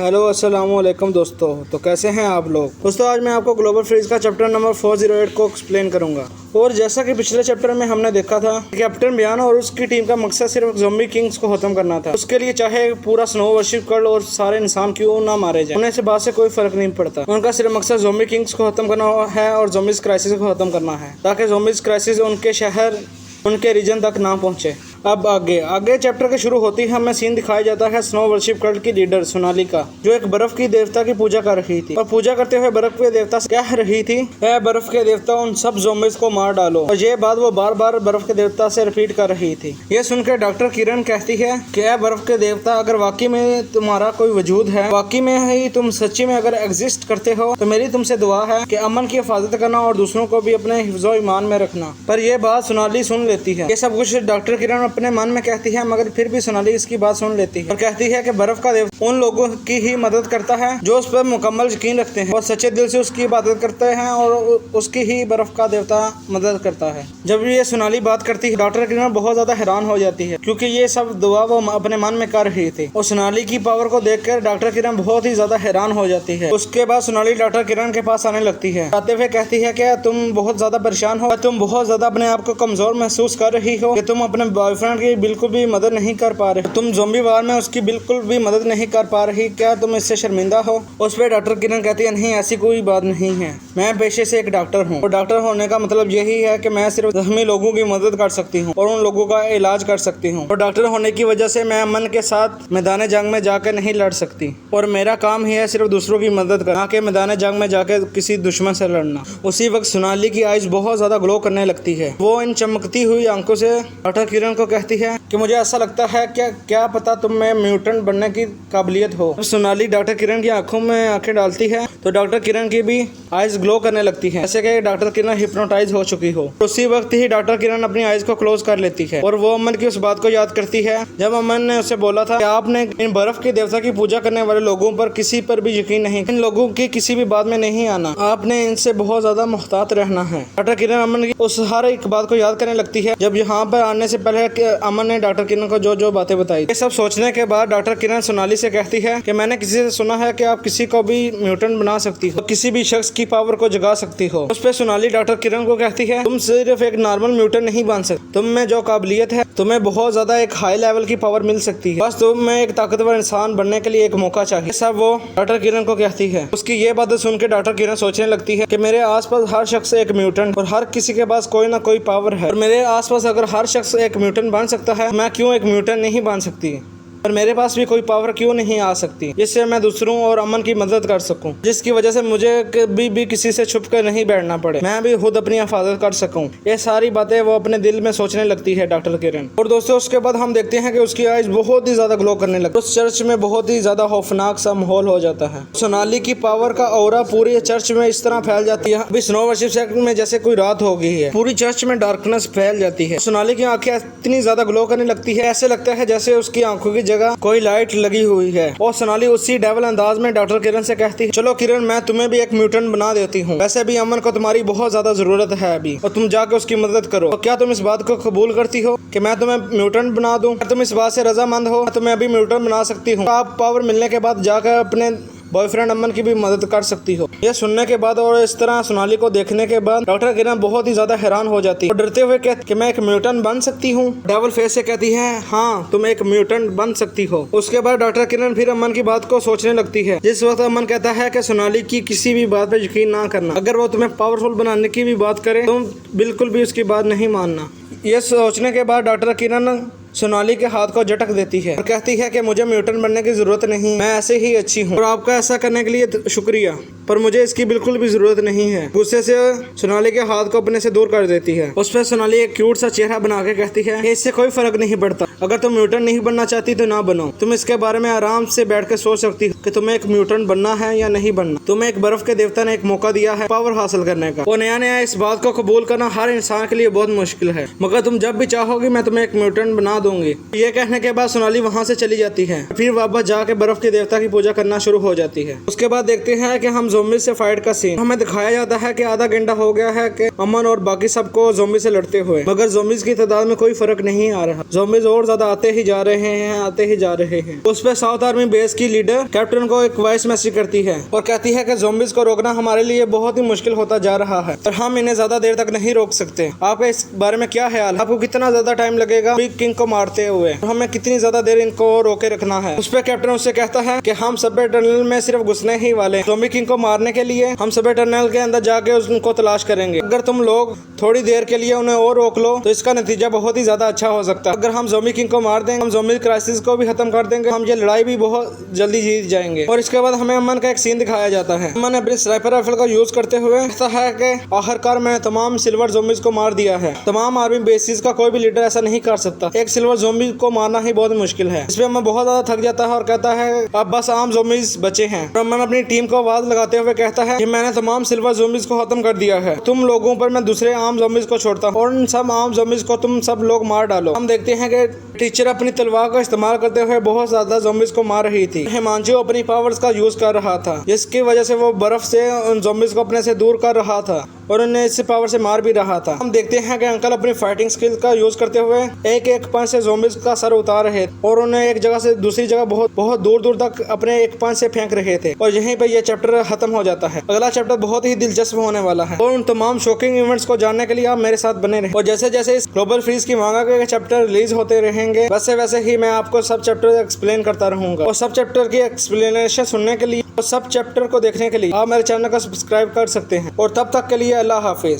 Hello अस्सलाम वालेकुम दोस्तों। तो कैसे हैं आप लोग। दोस्तों आज मैं आपको ग्लोबल फ्रीज का चैप्टर नंबर 408 को एक्सप्लेन करूंगा। और जैसा कि पिछले चैप्टर में हमने देखा था, कैप्टन बियान और उसकी टीम का मकसद सिर्फ ज़ॉम्बी किंग्स को खत्म करना था। उसके लिए चाहे पूरा स्नो वर्शिप कर लो और सारे इंसान क्यों ना मारे जाए, उन्हें से बात से कोई फर्क नहीं पड़ता। उनका सिर्फ मकसद ज़ॉम्बी किंग्स को खत्म करना है और ज़ॉम्बीज क्राइसिस को खत्म करना है, ताकि ज़ॉम्बीज क्राइसिस उनके शहर, उनके रीजन तक ना पहुंचे। अब आगे चैप्टर के शुरू होती है हमें सीन दिखाया जाता है स्नो वर्शिप कल्ट की लीडर सोनाली का, जो एक बर्फ की देवता की पूजा कर रही थी। और पूजा करते हुए बर्फ के देवता से कह रही थी, ऐ बर्फ के देवता उन सब ज़ॉम्बीज को मार डालो। और ये बात वो बार बार बर्फ के देवता से रिपीट कर रही थी। ये सुनकर डॉक्टर किरण कहती है कि ऐ बर्फ के देवता, अगर वाकई में तुम्हारा कोई वजूद है, वाकई में ही तुम सच्ची में अगर एग्जिस्ट करते हो, तो मेरी तुमसे दुआ है कि अमन की हिफाजत करना और दूसरों को भी अपने हिफ्ज़ो ईमान में रखना। पर यह बात सोनाली सुन लेती है। ये सब कुछ डॉक्टर किरण अपने मन में कहती है, मगर फिर भी सोनाली इसकी बात सुन लेती है और कहती है कि बर्फ का देवता उन लोगों की ही मदद करता है जो उस पर मुकम्मल यकीन रखते हैं और सच्चे दिल से उसकी इबादत करते हैं, और उसकी ही बर्फ का देवता मदद करता है। जब ये सोनाली बात करती है, डॉक्टर किरण बहुत ज्यादा हैरान हो जाती है, क्योंकि ये सब दुआ वो अपने मन में कर रही थी। और सोनाली की पावर को देखकर डॉक्टर किरण बहुत ही ज्यादा हैरान हो जाती है। उसके बाद सोनाली डॉक्टर किरण के पास आने लगती है, आते हुए कहती है कि तुम बहुत ज्यादा परेशान हो, तुम बहुत ज्यादा अपने आप को कमजोर महसूस कर रही हो, कि तुम अपने बॉयफ्रेंड की बिल्कुल भी मदद नहीं कर पा रहे, तुम ज़ॉम्बी वार में उसकी बिल्कुल भी मदद नहीं कर पा रही, क्या तुम इससे शर्मिंदा हो। उस पर डॉक्टर किरण कहती है, नहीं ऐसी कोई बात नहीं है, मैं पेशे से एक डॉक्टर हूँ और डॉक्टर होने का मतलब यही है कि मैं सिर्फ जख्मी लोगों की मदद कर सकती हूँ और उन लोगों का इलाज कर सकती हूँ। और डॉक्टर होने की वजह से मैं अमन के साथ मैदान जंग में जाकर नहीं लड़ सकती, और मेरा काम ही है सिर्फ दूसरों की मदद करना, कि मैदान जंग में जाकर किसी दुश्मन से लड़ना। उसी वक्त सोनाली की आइज बहुत ज्यादा ग्लो करने लगती है। वो इन चमकती हुई आंखों से डॉक्टर किरण को कहती है कि मुझे ऐसा लगता है क्या पता तुम में म्यूटेंट बनने की काबिलियत हो। सोनाली डॉक्टर किरण की आंखों में आंखें डालती है तो डॉक्टर किरण की भी आइज ग्लो करने लगती है, जैसे कि डॉक्टर किरण हिप्नोटाइज हो चुकी हो। उसी वक्त ही डॉक्टर किरण अपनी आइज को क्लोज कर लेती है और वो अमन की उस बात को याद करती है जब अमन ने उसे बोला था कि आपने इन बर्फ के देवता की पूजा करने वाले लोगों पर किसी पर भी यकीन नहीं, इन लोगों की किसी भी बात में नहीं आना, आपने इनसे बहुत ज्यादा मुहतात रहना है। डॉक्टर किरण अमन की उस हर एक बात को याद करने लगती है जब यहाँ पर आने से पहले अमन ने डॉक्टर किरण को जो बातें बताई। ये सब सोचने के बाद डॉक्टर किरण सोनाली से कहती है कि मैंने किसी से सुना है कि आप किसी को भी म्यूटेंट बना सकती हो, किसी भी शख्स की पावर को जगा सकती हो। उस पर सोनाली डॉक्टर किरण को कहती है, तुम सिर्फ एक नॉर्मल म्यूटेंट नहीं बन सकते, तुम में जो काबिलियत है, तुम्हें बहुत ज्यादा एक हाई लेवल की पावर मिल सकती है, बस तुम्हें एक ताकतवर इंसान बनने के लिए एक मौका चाहिए। सब वो डॉक्टर किरण को कहती है। उसकी ये बातें सुन के डॉक्टर किरण सोचने लगती है कि मेरे आसपास हर शख्स एक म्यूटेंट और हर किसी के पास कोई ना कोई पावर है, और मेरे आसपास अगर हर शख्स एक म्यूटेंट बन सकता है, मैं क्यों एक म्यूटेंट नहीं बन सकती, और मेरे पास भी कोई पावर क्यों नहीं आ सकती जिससे मैं दूसरों और अमन की मदद कर सकूं, जिसकी वजह से मुझे कभी भी किसी से छुप कर नहीं बैठना पड़े, मैं भी खुद अपनी हिफाजत कर सकूं। ये सारी बातें वो अपने दिल में सोचने लगती है डॉक्टर किरण। और दोस्तों उसके बाद हम देखते हैं कि उसकी आइज बहुत ही ज्यादा ग्लो करने लगती है। उस चर्च में बहुत ही ज्यादा खौफनाक सा माहौल हो जाता है। सोनाली की पावर का ऑरा पूरे चर्च में इस तरह फैल जाती है, अभी स्नो वर्शिप सेक्टर में जैसे कोई रात हो गई है, पूरी चर्च में डार्कनेस फैल जाती है। सोनाली की आंखें इतनी ज्यादा ग्लो करने लगती है, ऐसे लगता है जैसे उसकी आंखों की जगह कोई लाइट लगी हुई है। और सोनाली उसी डेविल अंदाज में डॉक्टर किरण से कहती है, चलो किरण मैं तुम्हें भी एक म्यूटेंट बना देती हूँ, वैसे भी अमन को तुम्हारी बहुत ज्यादा जरूरत है अभी, और तुम जाकर उसकी मदद करो। तो क्या तुम इस बात को कबूल करती हो कि मैं तुम्हें म्यूटेंट बना दूं? तुम इस बात से रजामंद हो? तुम्हें अभी म्यूटेंट बना सकती हूँ, आप पावर मिलने के बाद जाकर अपने बॉयफ्रेंड अमन की भी मदद कर सकती हो। यह सुनने के बाद और इस तरह सोनाली को देखने के बाद डॉक्टर किरण बहुत ही ज्यादा हैरान हो जाती है और डरते हुए कहती कि मैं एक म्यूटेंट बन सकती हूँ। डेविल फेस से कहती है, हाँ तुम एक म्यूटेंट बन सकती हो। उसके बाद डॉक्टर किरण फिर अमन की बात को सोचने लगती है। जिस वक्त अमन कहता है कि सोनाली की किसी भी बात पर यकीन ना करना, अगर वो तुम्हें पावरफुल बनाने की भी बात करे तुम बिल्कुल भी उसकी बात नहीं मानना। ये सोचने के बाद डॉक्टर किरण सोनाली के हाथ को झटक देती है और कहती है कि मुझे म्यूटेंट बनने की जरूरत नहीं, मैं ऐसे ही अच्छी हूँ और आपका ऐसा करने के लिए शुक्रिया, पर मुझे इसकी बिल्कुल भी जरूरत नहीं है। गुस्से से सोनाली के हाथ को अपने से दूर कर देती है। उस पर सोनाली एक क्यूट सा चेहरा बना के कहती है, इससे कोई फर्क नहीं पड़ता, अगर तुम म्यूटेंट नहीं बनना चाहती तो ना बनो, तुम इसके बारे में आराम से बैठ कर सोच सकती हो कि तुम्हें एक म्यूटेंट बनना है या नहीं बनना। तुम्हें एक बर्फ के देवता ने एक मौका दिया है पावर हासिल करने का, और नया इस बात को कबूल करना हर इंसान के लिए बहुत मुश्किल है, मगर तुम जब भी चाहोगी मैं तुम्हें एक म्यूटेंट बना दूंगी। ये कहने के बाद सोनाली वहाँ से चली जाती है, फिर वापस जाके बर्फ के देवता की पूजा करना शुरू हो जाती है। उसके बाद देखते हैं कि हम ज़ोंबी से फाइट का सीन हमें दिखाया जाता है कि आधा घंटा हो गया है कि अमन और बाकी सबको ज़ोंबी से लड़ते हुए, मगर ज़ोंबीज़ की तादाद में कोई फर्क नहीं आ रहा। ज़ोंबीज़ और ज्यादा आते ही जा रहे हैं, आते ही जा रहे हैं। उस पे साउथ आर्मी बेस की लीडर कैप्टन को एक वॉइस मैसेज करती है और कहती है कि ज़ोंबीज़ को रोकना हमारे लिए बहुत ही मुश्किल होता जा रहा है और हम इन्हें ज्यादा देर तक नहीं रोक सकते। आपका इस बारे में क्या ख्याल है? आपको कितना ज्यादा टाइम लगेगा बिग किंग को मारते हुए? हमें कितनी ज्यादा देर इनको रोके रखना है? उस पे कैप्टन उससे कहता है कि हम सबवे टनल में सिर्फ घुसने ही वाले, ज़ोंबी किंग को मारने के लिए हम सबवे टनल के अंदर जाके उनको तलाश करेंगे। अगर तुम लोग थोड़ी देर के लिए उन्हें और रोक लो तो इसका नतीजा बहुत ही ज्यादा अच्छा हो सकता है। अगर हम ज़ोंबी किंग को मार देंगे, हम ज़ोंबी क्राइसिस को भी खत्म कर देंगे, हम ये लड़ाई भी बहुत जल्दी जीत जाएंगे। और इसके बाद हमें अमन का एक सीन दिखाया जाता है। अमन अपने स्नाइपर राइफल का यूज करते हुए कहता है कि आखिरकार मैंने तमाम सिल्वर ज़ोंबीज़ को मार दिया है। तमाम आर्मी बेसिस का कोई भी लीडर ऐसा नहीं कर सकता। एक सिल्वर ज़ोंबी को मारना ही बहुत मुश्किल है। इसमें अमन बहुत ज्यादा थक जाता है और कहता है अब बस आम ज़ोंबीज़ बचे हैं। अमन अपनी टीम को आवाज लगाते हुए कहता है कि मैंने तमाम सिल्वर ज़ोंबीज़ को खत्म कर दिया है। तुम लोगों पर मैं दूसरे आम ज़ोंबीज़ को छोड़ता हूँ और उन सब आम ज़ोंबीज़ को तुम सब लोग मार डालो। हम देखते हैं कि टीचर अपनी तलवार का इस्तेमाल करते हुए बहुत ज्यादा ज़ोंबीज़ को मार रही थी। हिमांशु अपनी पावर्स का यूज कर रहा था जिसकी वजह से वो बर्फ से उन ज़ोंबीज़ को अपने से दूर कर रहा था और उन्हें इससे पावर से मार भी रहा था। हम देखते हैं कि अंकल अपनी फाइटिंग स्किल का यूज करते हुए एक एक पंच से ज़ोंबीज़ का सर उतार रहे और उन्हें एक जगह से दूसरी जगह बहुत दूर दूर तक अपने एक पंच से फेंक रहे थे। और यहीं पे ये चैप्टर खत्म हो जाता है। अगला चैप्टर बहुत ही दिलचस्प होने वाला है और उन तमाम शॉकिंग इवेंट्स को जानने के लिए आप मेरे साथ बने रहे। और जैसे जैसे इस ग्लोबल फ्रीज की मांगा के चैप्टर रिलीज होते रहेंगे वैसे वैसे ही मैं आपको सब चैप्टर एक्सप्लेन करता रहूंगा। और सब चैप्टर की एक्सप्लेनेशन सुनने के लिए और सब चैप्टर को देखने के लिए आप मेरे चैनल को सब्सक्राइब कर सकते हैं। और तब तक के लिए अल्लाह हाफिज।